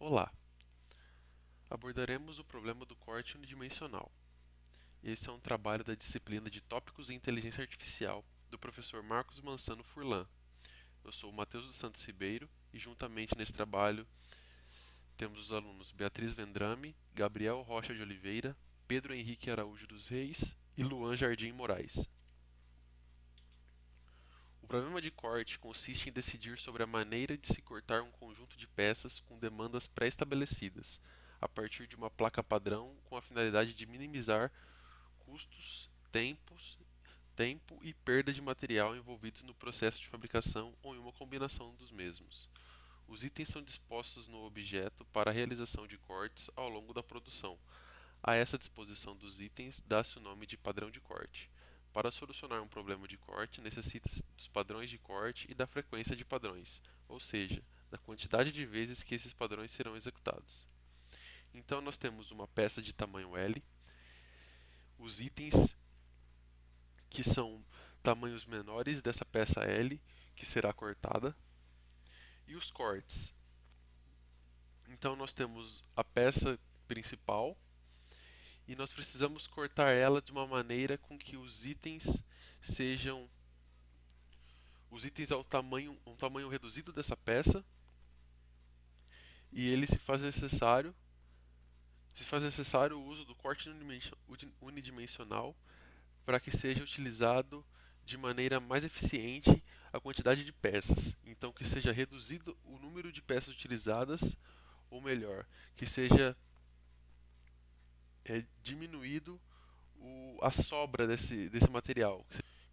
Olá! Abordaremos o problema do corte unidimensional. Esse é um trabalho da disciplina de Tópicos em Inteligência Artificial do professor Marcos Mansano Furlan. Eu sou o Matheus dos Santos Ribeiro e juntamente nesse trabalho temos os alunos Beatriz Vendrame, Gabriel Rocha de Oliveira, Pedro Henrique Araújo dos Reis e Luan Jardim Moraes. O problema de corte consiste em decidir sobre a maneira de se cortar um conjunto de peças com demandas pré-estabelecidas, a partir de uma placa padrão com a finalidade de minimizar custos, tempo e perda de material envolvidos no processo de fabricação ou em uma combinação dos mesmos. Os itens são dispostos no objeto para a realização de cortes ao longo da produção. A essa disposição dos itens dá-se o nome de padrão de corte. Para solucionar um problema de corte, necessita-se dos padrões de corte e da frequência de padrões, ou seja, da quantidade de vezes que esses padrões serão executados. Então, nós temos uma peça de tamanho L, os itens que são tamanhos menores dessa peça L, que será cortada, e os cortes. Então, nós temos a peça principal e nós precisamos cortar ela de uma maneira com que os itens sejam ao um tamanho reduzido dessa peça e ele se faz necessário o uso do corte unidimensional para que seja utilizado de maneira mais eficiente a quantidade de peças. Então, que seja reduzido o número de peças utilizadas, ou melhor, que seja diminuído a sobra desse material.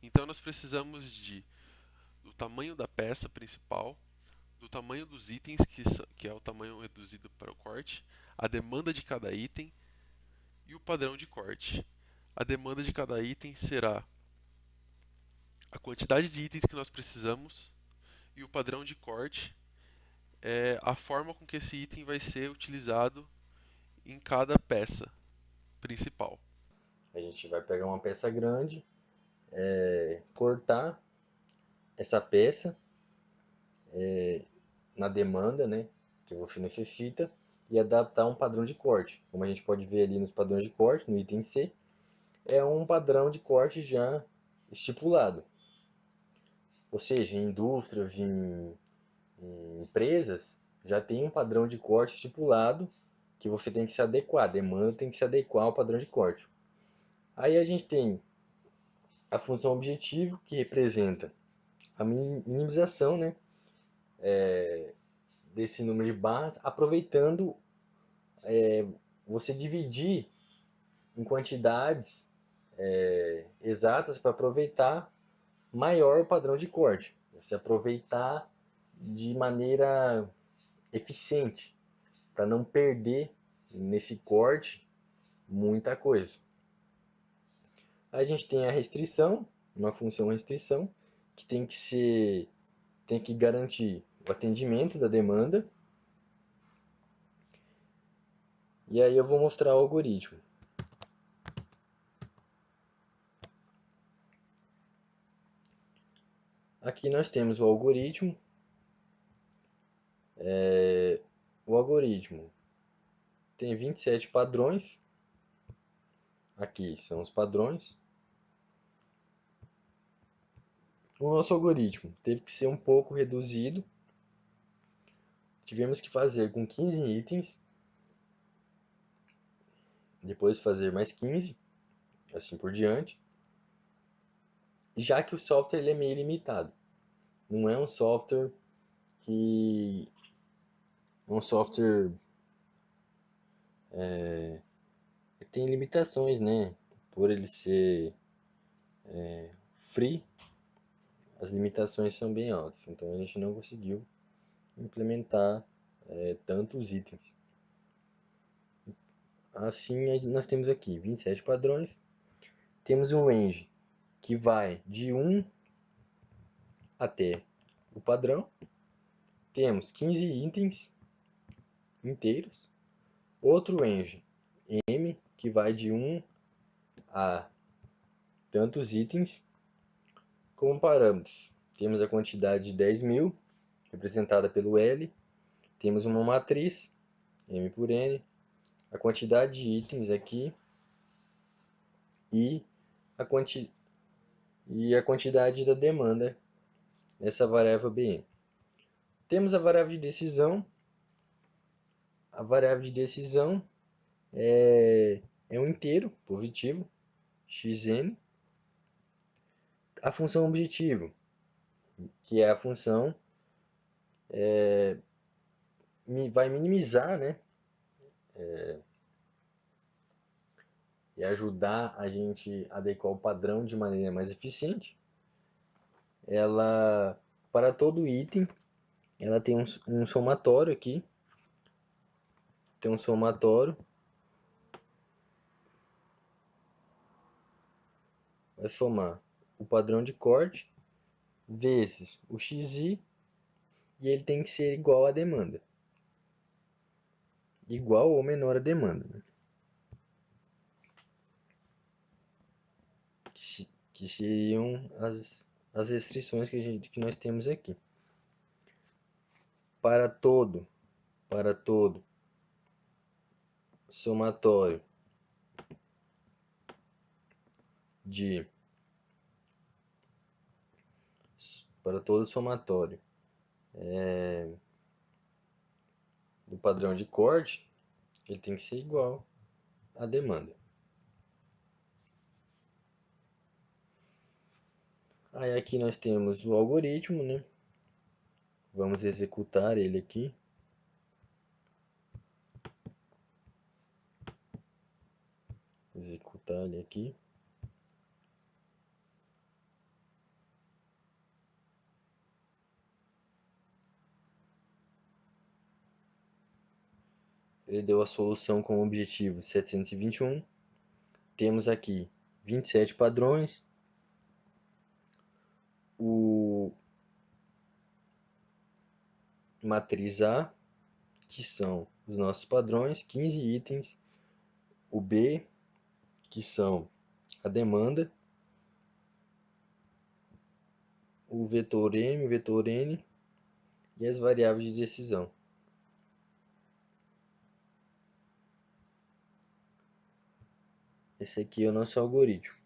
Então, nós precisamos do tamanho da peça principal, do tamanho dos itens, que é o tamanho reduzido para o corte, a demanda de cada item e o padrão de corte. A demanda de cada item será a quantidade de itens que nós precisamos e o padrão de corte é a forma com que esse item vai ser utilizado em cada peça principal. A gente vai pegar uma peça grande, cortar essa peça na demanda, né, que você necessita e adaptar um padrão de corte. Como a gente pode ver ali nos padrões de corte, no item C, é um padrão de corte já estipulado. Ou seja, em indústrias, em empresas, já tem um padrão de corte estipulado que você tem que se adequar, a demanda tem que se adequar ao padrão de corte. Aí a gente tem a função objetivo, que representa a minimização, né, desse número de barras, aproveitando você dividir em quantidades exatas para aproveitar maior o padrão de corte. Você aproveitar de maneira eficiente, para não perder nesse corte muita coisa. A gente tem a restrição, uma função restrição, que tem que garantir o atendimento da demanda. E aí eu vou mostrar o algoritmo. Aqui nós temos o algoritmo. O algoritmo tem 27 padrões. Aqui são os padrões. O nosso algoritmo teve que ser um pouco reduzido. Tivemos que fazer com 15 itens, depois fazer mais 15, assim por diante, já que o software ele é meio limitado. Não é um software que um software tem limitações, né? Por ele ser free, as limitações são bem altas. Então a gente não conseguiu implementar tantos itens. Assim nós temos aqui 27 padrões. Temos um range que vai de 1 até o padrão. Temos 15 itens inteiros. Outro range M que vai de 1 a tantos itens. Como parâmetros, temos a quantidade de 10.000, representada pelo L. Temos uma matriz M por N, a quantidade de itens aqui e a, quanti e a quantidade da demanda nessa variável Bn. Temos a variável de decisão. A variável de decisão é um inteiro positivo, xn. A função objetivo, que é a função, vai minimizar, né? E ajudar a gente a adequar o padrão de maneira mais eficiente. Ela, para todo item, ela tem um somatório aqui. Tem um somatório. Vai somar o padrão de corte vezes o xi, e ele tem que ser igual à demanda. Igual ou menor à demanda, né? Que seriam as restrições que nós temos aqui. Para todo somatório de para todo somatório do padrão de corte, ele tem que ser igual à demanda. Aí aqui nós temos o algoritmo, né? Vamos executar ele aqui. Executar ele aqui. Ele deu a solução com o objetivo 721. Temos aqui 27 padrões. O matriz A, que são os nossos padrões, 15 itens. O B, que são a demanda. O vetor M, o vetor N e as variáveis de decisão. Esse aqui é o nosso algoritmo.